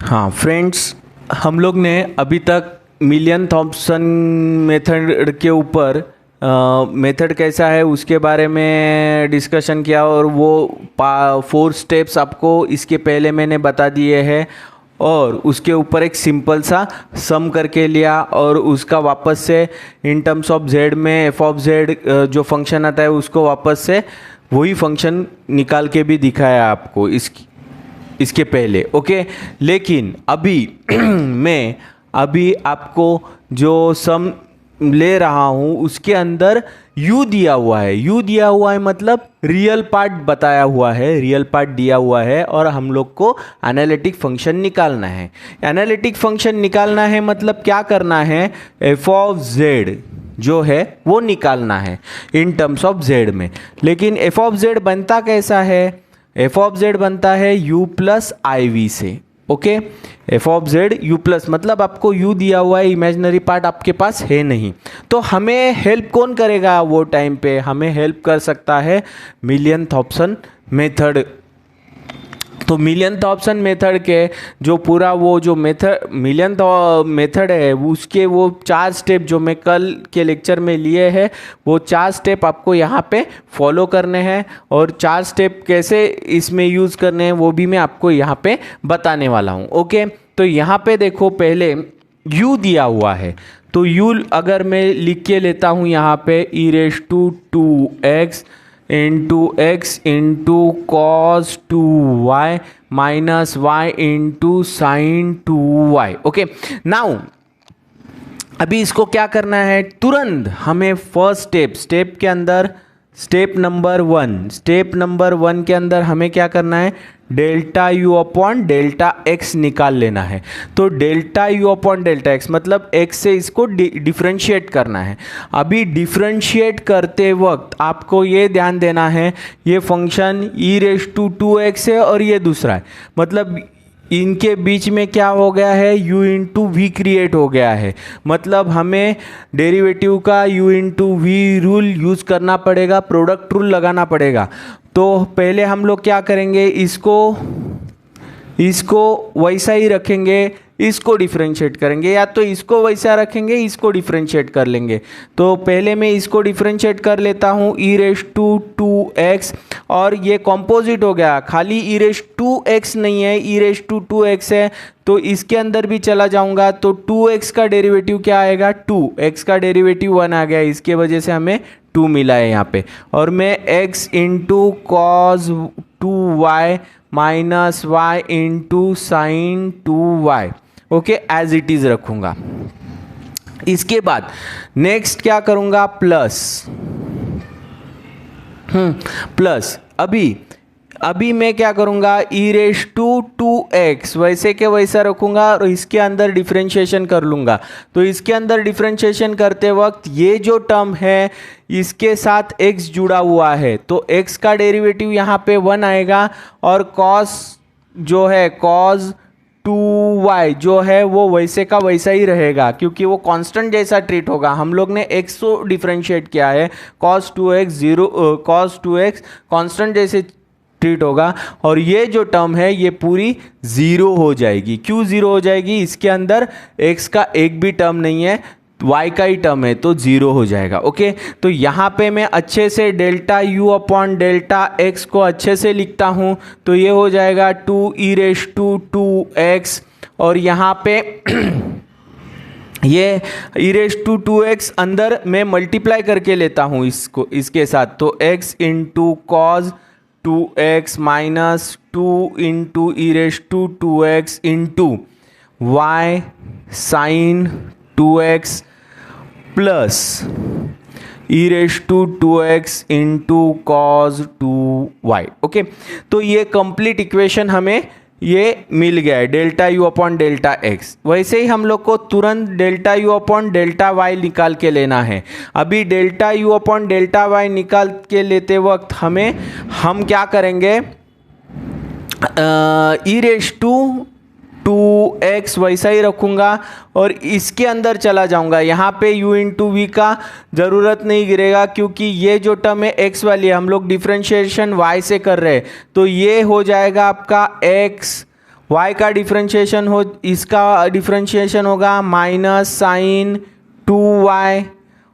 हाँ फ्रेंड्स, हम लोग ने अभी तक मिलियन थॉम्पसन मेथड के ऊपर मेथड कैसा है उसके बारे में डिस्कशन किया और वो 4 स्टेप्स आपको इसके पहले मैंने बता दिए हैं और उसके ऊपर एक सिंपल सा सम करके लिया और उसका वापस से इन टर्म्स ऑफ जेड में एफ ऑफ जेड जो फंक्शन आता है उसको वापस से वही फंक्शन निकाल के भी दिखाया आपको इसके पहले। ओके, लेकिन अभी मैं आपको जो सम ले रहा हूँ उसके अंदर u दिया हुआ है। u दिया हुआ है मतलब रियल पार्ट बताया हुआ है, रियल पार्ट दिया हुआ है और हम लोग को एनालिटिक फंक्शन निकालना है। एनालिटिक फंक्शन निकालना है मतलब क्या करना है, एफ ऑफ जेड जो है वो निकालना है इन टर्म्स ऑफ जेड में। लेकिन एफ ऑफ जेड बनता कैसा है, एफ ऑफ जेड बनता है u प्लस आई वी से। Okay, F of Z u plus मतलब आपको u दिया हुआ है, इमेजिनरी पार्ट आपके पास है नहीं, तो हमें हेल्प कौन करेगा वो टाइम पे, हमें हेल्प कर सकता है मिलियन थॉम्पसन मेथड। तो मिलियन थॉम्पसन मेथड के जो पूरा वो जो मेथड है उसके वो 4 स्टेप जो मैं कल के लेक्चर में लिए हैं वो 4 स्टेप आपको यहाँ पे फॉलो करने हैं और 4 स्टेप कैसे इसमें यूज़ करने हैं वो भी मैं आपको यहाँ पे बताने वाला हूँ। ओके, तो यहाँ पे देखो पहले u दिया हुआ है तो u अगर मैं लिख के लेता हूँ यहाँ पे e⁻² into x into cos 2y minus y into sine 2y। Okay, now अभी इसको क्या करना है, तुरंत हमें फर्स्ट स्टेप के अंदर स्टेप नंबर 1 के अंदर हमें क्या करना है, delta u upon delta x निकाल लेना है। तो delta u upon delta x मतलब x से इसको डिफ्रेंशिएट करना है। अभी डिफ्रेंशिएट करते वक्त आपको ये ध्यान देना है ये फंक्शन e⁻²x है और ये दूसरा है, मतलब इनके बीच में क्या हो गया है, u इंटू वी क्रिएट हो गया है। मतलब हमें डेरिवेटिव का u into v rule use करना पड़ेगा, प्रोडक्ट रूल लगाना पड़ेगा। तो पहले हम लोग क्या करेंगे, इसको वैसा ही रखेंगे, इसको डिफरेंशिएट करेंगे, या तो इसको वैसा रखेंगे इसको डिफरेंशिएट कर लेंगे। तो पहले मैं इसको डिफरेंशिएट कर लेता हूँ e⁻²x और ये कॉम्पोजिट हो गया, खाली e⁻² नहीं है e⁻²x है, तो इसके अंदर भी चला जाऊंगा तो 2x का डेरिवेटिव क्या आएगा, 2x का डेरिवेटिव 1 आ गया, इसके वजह से हमें 2 मिला है यहाँ पे। और मैं x into cos 2y minus y into sine 2y okay as it is रखूंगा। इसके बाद नेक्स्ट क्या करूंगा, प्लस अभी मैं क्या करूंगा, e⁻²x वैसे के वैसा रखूंगा और इसके अंदर डिफरेंशिएशन कर लूंगा। तो इसके अंदर डिफरेंशिएशन करते वक्त ये जो टर्म है इसके साथ x जुड़ा हुआ है तो x का डेरिवेटिव यहाँ पे 1 आएगा और cos जो है cos 2y जो है वो वैसे का वैसा ही रहेगा क्योंकि वो कांस्टेंट जैसा ट्रीट होगा। हम लोग ने x को डिफरेंशिएट किया है, cos 2x कांस्टेंट जैसे ट्रीट होगा और ये जो टर्म है ये पूरी 0 हो जाएगी। क्यों 0 हो जाएगी, इसके अंदर x का एक भी टर्म नहीं है, y का ही टर्म है तो 0 हो जाएगा। ओके, तो यहाँ पे मैं अच्छे से delta u upon delta x को अच्छे से लिखता हूँ तो ये हो जाएगा 2e⁻²x और यहाँ पे ये e⁻²x अंदर मैं मल्टीप्लाई करके लेता हूँ इसको इसके साथ, तो x into cos 2x minus 2 into e⁻²x into y sine 2x plus e⁻²x into cos 2y। Okay, तो ये कंप्लीट इक्वेशन हमें ये मिल गया है delta u upon delta x। वैसे ही हम लोग को तुरंत delta u upon delta y निकाल के लेना है। अभी delta u upon delta y निकाल के लेते वक्त हम क्या करेंगे, e⁻²x वैसा ही रखूँगा और इसके अंदर चला जाऊँगा। यहाँ पे u इंटू वी का ज़रूरत नहीं गिरेगा क्योंकि ये जो टर्म है x वाली है, हम लोग डिफरेंशिएशन y से कर रहे हैं तो ये हो जाएगा आपका x y का डिफरेंशिएशन हो, इसका डिफरेंशिएशन होगा माइनस साइन 2y,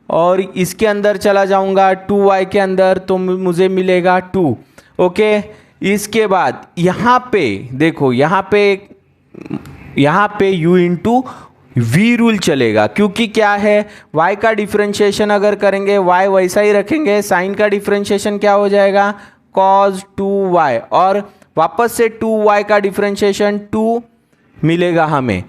और इसके अंदर चला जाऊंगा 2y के अंदर तो मुझे मिलेगा 2। ओके, इसके बाद यहाँ पे देखो, यहाँ पे u इंटू वी रूल चलेगा, क्योंकि क्या है, y का डिफरेंशिएशन अगर करेंगे y वैसा ही रखेंगे, साइन का डिफरेंशिएशन क्या हो जाएगा cos 2y, और वापस से 2y का डिफरेंशिएशन 2 मिलेगा हमें,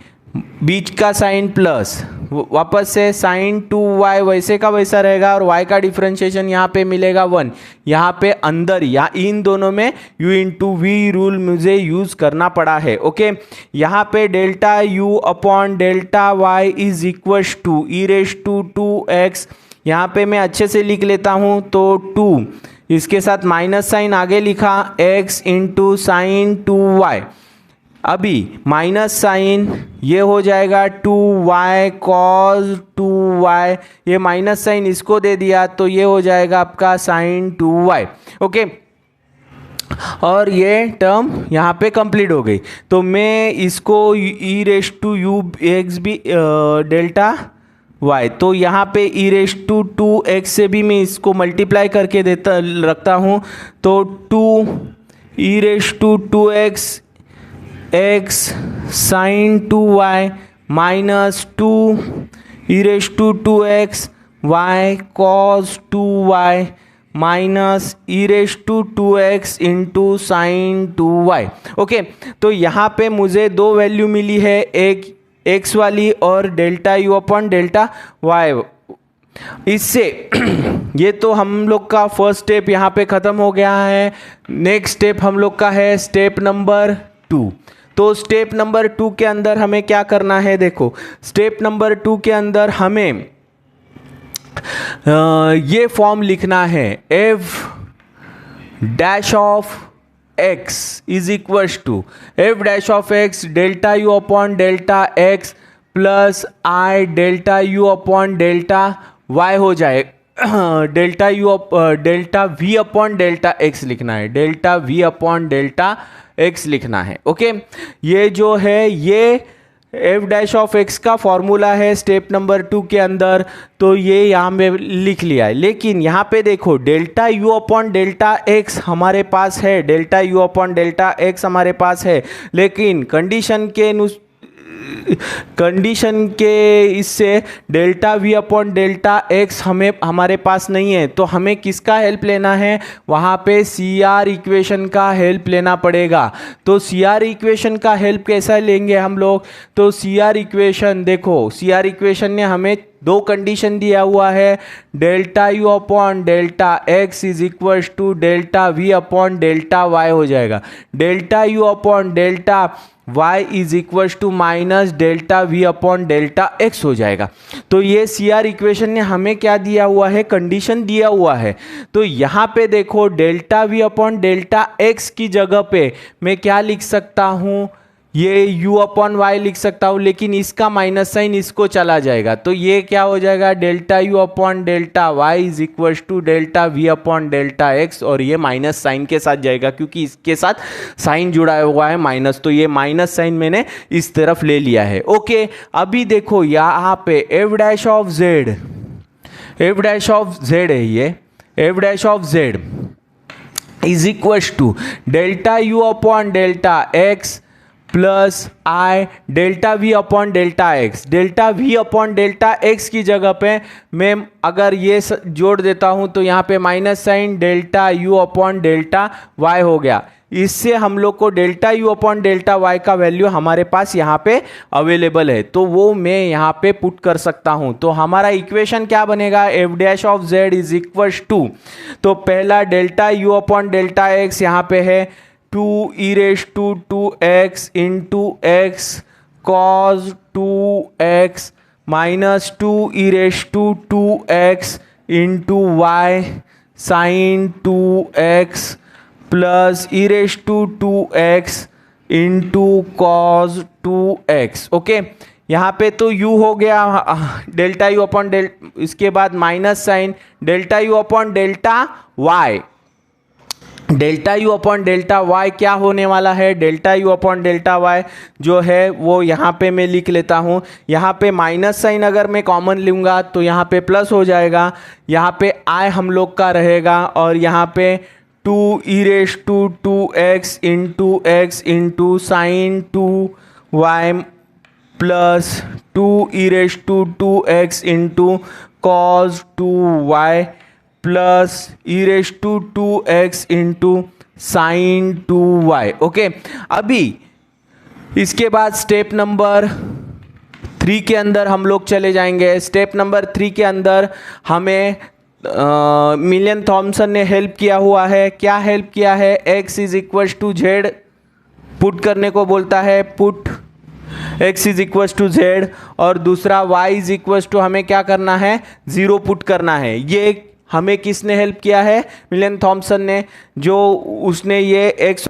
बीच का साइन प्लस, वापस से साइन 2y वैसे का वैसा रहेगा, और y का डिफरेंशिएशन यहाँ पे मिलेगा 1। यहाँ पे अंदर या इन दोनों में u इंटू वी रूल मुझे यूज़ करना पड़ा है। ओके, यहाँ पे delta u upon delta y is equal to e raise to 2x, यहाँ पे मैं अच्छे से लिख लेता हूँ, तो 2 इसके साथ माइनस साइन आगे लिखा x इंटू साइन 2y, अभी माइनस साइन ये हो जाएगा 2y cos 2y, ये माइनस साइन इसको दे दिया तो ये हो जाएगा आपका साइन 2y। ओके, और ये टर्म यहाँ पे कंप्लीट हो गई, तो मैं इसको ई रेज टू यू एक्स भी डेल्टा y, तो यहाँ पे ई रेज टू 2x से भी मैं इसको मल्टीप्लाई करके रखता हूँ, तो 2 e raise to 2x x sine 2y minus 2 e raise to 2x y cos 2y minus e raise to 2x into sine 2y। Okay, तो यहाँ पे मुझे दो वैल्यू मिली है, एक x वाली और delta u upon delta y। इससे ये तो हम लोग का फर्स्ट स्टेप यहाँ पे ख़त्म हो गया है। नेक्स्ट स्टेप हम लोग का है स्टेप नंबर 2। तो स्टेप नंबर 2 के अंदर हमें क्या करना है, देखो स्टेप नंबर 2 के अंदर हमें ये फॉर्म लिखना है, f dash of x is equal to f dash of x delta u upon delta x plus i delta u upon delta y हो जाए, delta v upon delta x लिखना है, delta v upon delta x लिखना है। Okay, ये जो है ये f डैश ऑफ x का फॉर्मूला है स्टेप नंबर 2 के अंदर, तो ये यहाँ में लिख लिया है। लेकिन यहाँ पे देखो delta u upon delta x हमारे पास है, delta u upon delta x हमारे पास है, लेकिन कंडीशन के इससे delta v upon delta x हमारे पास नहीं है, तो हमें किसका हेल्प लेना है, वहाँ पे CR इक्वेशन का हेल्प लेना पड़ेगा। तो CR इक्वेशन का हेल्प कैसा लेंगे हम लोग, तो CR इक्वेशन देखो, CR इक्वेशन ने हमें दो कंडीशन दिया हुआ है, delta u upon delta x is equal to delta v upon delta y हो जाएगा, delta u upon delta y is equal to minus delta v upon delta x हो जाएगा। तो ये CR इक्वेशन ने हमें क्या दिया हुआ है, कंडीशन दिया हुआ है। तो यहाँ पे देखो delta v upon delta x की जगह पे मैं क्या लिख सकता हूँ, ये u अपॉन y लिख सकता हूँ, लेकिन इसका माइनस साइन इसको चला जाएगा, तो ये क्या हो जाएगा, delta u upon delta y is equal to delta v upon delta x, और ये माइनस साइन के साथ जाएगा क्योंकि इसके साथ साइन जुड़ा हुआ है माइनस, तो ये माइनस साइन मैंने इस तरफ ले लिया है। ओके, अभी देखो यहाँ पे f डैश ऑफ z है, ये f dash of z is equal to delta u upon delta x plus i delta v upon delta x, delta v upon delta x की जगह पे मैं अगर ये जोड़ देता हूँ तो यहाँ पे minus sine delta u upon delta y हो गया। इससे हम लोग को delta u upon delta y का वैल्यू हमारे पास यहाँ पे अवेलेबल है, तो वो मैं यहाँ पे पुट कर सकता हूँ। तो हमारा इक्वेशन क्या बनेगा, f dash of z is equal to, तो पहला delta u upon delta x यहाँ पे है 2 e raise to 2x into x cos 2x minus 2 e raise to 2x into y sine 2x plus e raise to 2x into cos 2x। Okay, यहाँ पे तो u हो गया delta u upon इसके बाद minus sine delta u upon delta y, delta u upon delta y क्या होने वाला है, delta u upon delta y जो है वो यहाँ पे मैं लिख लेता हूँ। यहाँ पे माइनस साइन अगर मैं कॉमन लूँगा तो यहाँ पे प्लस हो जाएगा, यहाँ पे आई हम लोग का रहेगा और यहाँ पे 2e⁻²x into sine 2y plus 2e⁻² into cos 2y plus e⁻² into sine 2y। Okay, अभी इसके बाद स्टेप नंबर 3 के अंदर हम लोग चले जाएंगे। स्टेप नंबर 3 के अंदर हमें मिलियन थॉमसन ने हेल्प किया हुआ है। क्या हेल्प किया है, x is equal to z put करने को बोलता है, put x is equal to z, और दूसरा y इज इक्वल टू हमें क्या करना है, 0 पुट करना है। ये हमें किसने हेल्प किया है, मिलियन थॉमसन ने, जो उसने ये x,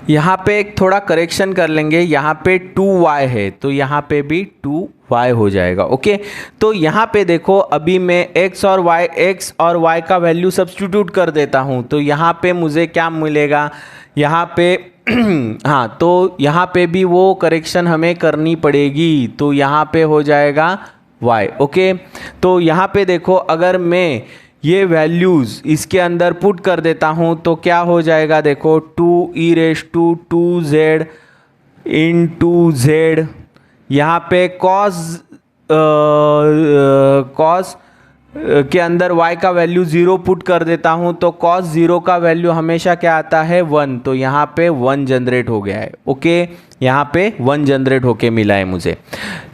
यहाँ पे एक थोड़ा करेक्शन कर लेंगे, यहाँ पे 2y है तो यहाँ पे भी 2y हो जाएगा। ओके, तो यहाँ पे देखो अभी मैं x और y का वैल्यू सब्स्टिट्यूट कर देता हूँ तो यहाँ पे मुझे क्या मिलेगा, यहाँ पे हाँ, तो यहाँ पे भी वो करेक्शन हमें करनी पड़ेगी, तो यहाँ पे हो जाएगा y। ओके, तो यहाँ पे देखो अगर मैं ये वैल्यूज़ इसके अंदर पुट कर देता हूँ तो क्या हो जाएगा, देखो 2e⁻² इंटू जेड, यहाँ पे कॉस के अंदर y का वैल्यू 0 पुट कर देता हूँ तो cos 0 का वैल्यू हमेशा क्या आता है, 1, तो यहाँ पे 1 जनरेट हो गया है। ओके, यहाँ पे 1 जनरेट होके मिला है मुझे।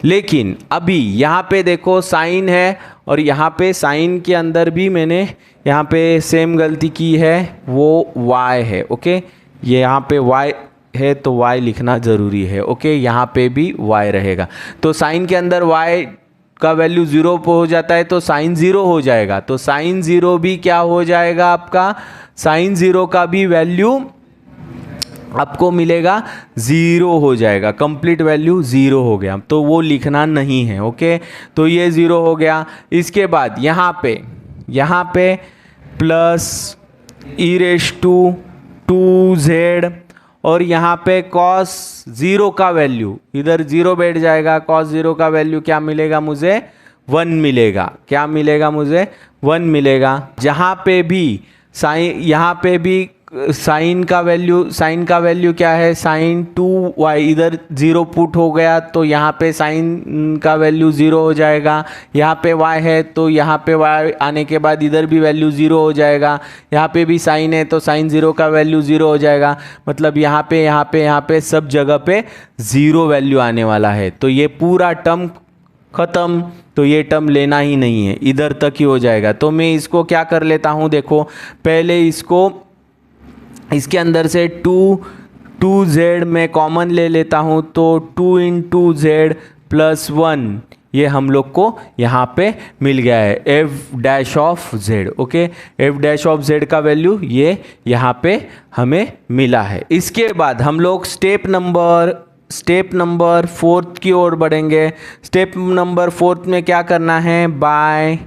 लेकिन अभी यहाँ पे देखो साइन है और यहाँ पे साइन के अंदर भी मैंने यहाँ पे सेम गलती की है, वो y है। ओके, ये यहाँ पे y है तो y लिखना ज़रूरी है। ओके, यहाँ पे भी y रहेगा, तो साइन के अंदर y का वैल्यू 0 पे हो जाता है तो साइन 0 हो जाएगा, तो साइन 0 भी क्या हो जाएगा आपका, साइन 0 का भी वैल्यू आपको मिलेगा 0 हो जाएगा, कंप्लीट वैल्यू 0 हो गया, तो वो लिखना नहीं है। ओके, तो ये 0 हो गया। इसके बाद यहाँ पे प्लस e⁻² और यहाँ पे cos 0 का वैल्यू इधर 0 बैठ जाएगा, cos 0 का वैल्यू क्या मिलेगा मुझे, 1 मिलेगा। क्या मिलेगा मुझे, 1 मिलेगा। जहाँ पे भी साइन, यहाँ पे भी साइन का वैल्यू क्या है, साइन 2y, इधर 0 पुट हो गया तो यहाँ पे साइन का वैल्यू 0 हो जाएगा। यहाँ पे y है तो यहाँ पे y आने के बाद इधर भी वैल्यू 0 हो जाएगा। यहाँ पे भी साइन है तो साइन 0 का वैल्यू 0 हो जाएगा, मतलब यहाँ पे सब जगह पे 0 वैल्यू आने वाला है। तो ये पूरा टर्म ख़त्म, तो ये टर्म लेना ही नहीं है, इधर तक ही हो जाएगा। तो मैं इसको क्या कर लेता हूँ, देखो पहले इसके अंदर से 2z मैं कॉमन ले लेता हूँ, तो 2 इंटू जेड प्लस 1 ये हम लोग को यहाँ पे मिल गया है, f'(z). ओके, f'(z) का वैल्यू ये यहाँ पे हमें मिला है। इसके बाद हम लोग स्टेप नंबर 4 की ओर बढ़ेंगे। स्टेप नंबर 4 में क्या करना है, बाय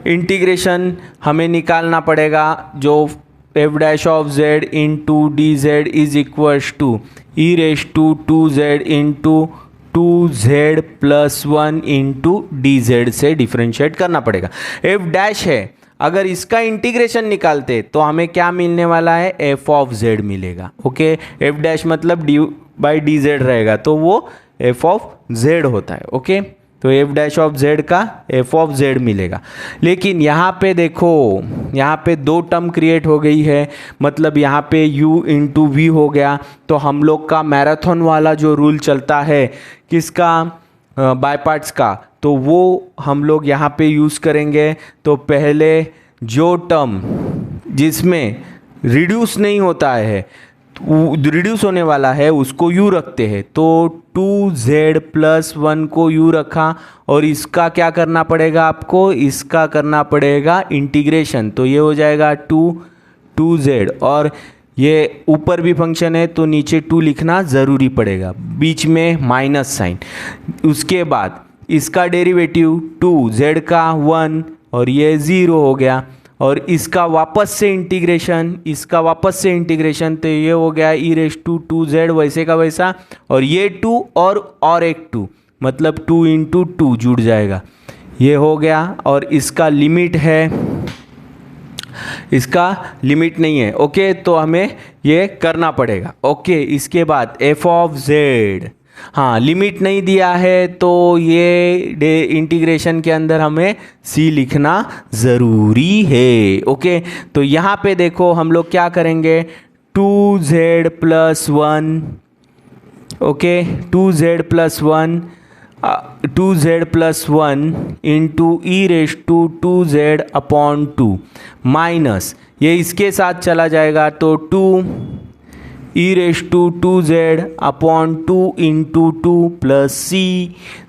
इंटीग्रेशन हमें निकालना पड़ेगा, जो f'(z) into dz is equal to e⁻²z into 2z plus 1 into dz से डिफ्रेंशिएट करना पड़ेगा। f' है, अगर इसका इंटीग्रेशन निकालते तो हमें क्या मिलने वाला है, f(z) मिलेगा। ओके, f' मतलब d/dz रहेगा, तो वो f(z) होता है। ओके, तो f' का f(z) मिलेगा। लेकिन यहाँ पे देखो, यहाँ पे 2 टर्म क्रिएट हो गई है, मतलब यहाँ पे u इंटू वी हो गया। तो हम लोग का मैराथन वाला जो रूल चलता है, किसका, बाय पार्ट्स का, तो वो हम लोग यहाँ पे यूज़ करेंगे। तो पहले जो टर्म जिसमें रिड्यूस नहीं होता है, रिड्यूस होने वाला है, उसको u रखते हैं, तो 2z प्लस 1 को u रखा, और इसका क्या करना पड़ेगा आपको, इसका करना पड़ेगा इंटीग्रेशन, तो ये हो जाएगा 2z, और ये ऊपर भी फंक्शन है तो नीचे 2 लिखना ज़रूरी पड़ेगा, बीच में माइनस साइन। उसके बाद इसका डेरिवेटिव 2, z का 1 और ये 0 हो गया, और इसका वापस से इंटीग्रेशन, तो ये हो गया e⁻²z वैसे का वैसा, और ये 2 और एक 2 मतलब 2 × 2 जुड़ जाएगा, ये हो गया। और इसका लिमिट है, इसका लिमिट नहीं है, ओके, तो हमें ये करना पड़ेगा, ओके। इसके बाद f(z), हाँ लिमिट नहीं दिया है तो ये इंटीग्रेशन के अंदर हमें c लिखना ज़रूरी है, ओके। तो यहाँ पे देखो हम लोग क्या करेंगे, 2z + 1, okay, 2z + 1 into e⁻²z/2 minus, ये इसके साथ चला जाएगा तो 2 e⁻²z/2 इंटू 2 प्लस c,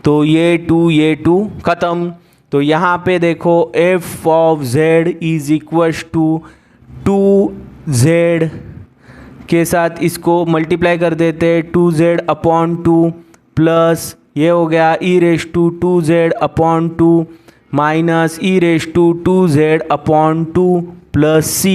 तो ये 2 ख़त्म। तो यहाँ पे देखो f(z) = 2z के साथ इसको मल्टीप्लाई कर देते, 2z/2 प्लस ये हो गया e⁻²z/2 minus e⁻²z/2 plus c।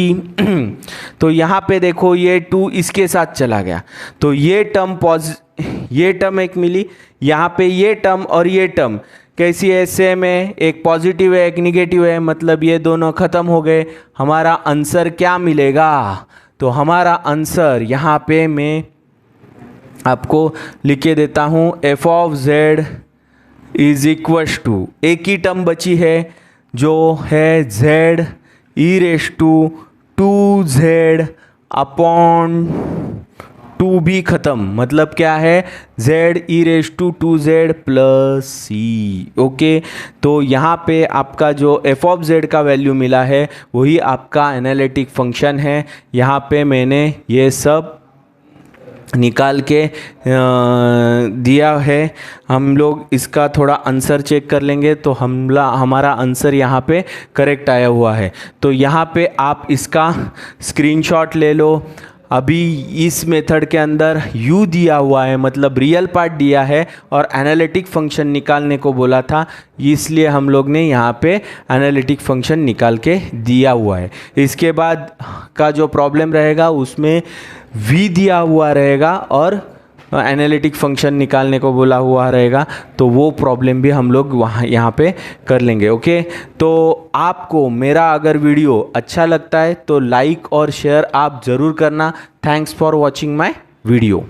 तो यहाँ पे देखो ये 2 इसके साथ चला गया, तो ये टर्म एक मिली, यहाँ पे ये टर्म और ये टर्म कैसी है, सेम है, एक पॉजिटिव है एक निगेटिव है, मतलब ये दोनों ख़त्म हो गए। हमारा आंसर क्या मिलेगा, तो हमारा आंसर यहाँ पे मैं आपको लिख के देता हूँ, f(z) = एक ही टर्म बची है जो है z e⁻²z/2 भी ख़त्म, मतलब क्या है, z e⁻²z plus c, okay. तो यहाँ पे आपका जो f(z) का वैल्यू मिला है वही आपका एनालिटिक फंक्शन है। यहाँ पे मैंने ये सब निकाल के दिया है। हम लोग इसका थोड़ा आंसर चेक कर लेंगे तो हमारा आंसर यहाँ पे करेक्ट आया हुआ है। तो यहाँ पे आप इसका स्क्रीनशॉट ले लो। अभी इस मेथड के अंदर u दिया हुआ है, मतलब रियल पार्ट दिया है, और एनालिटिक फंक्शन निकालने को बोला था, इसलिए हम लोग ने यहाँ पे एनालिटिक फंक्शन निकाल के दिया हुआ है। इसके बाद का जो प्रॉब्लम रहेगा उसमें v दिया हुआ रहेगा और एनालिटिक फंक्शन निकालने को बोला हुआ रहेगा, तो वो प्रॉब्लम भी हम लोग यहाँ पे कर लेंगे, ओके। तो आपको मेरा अगर वीडियो अच्छा लगता है तो लाइक और शेयर आप ज़रूर करना। Thanks for watching my video.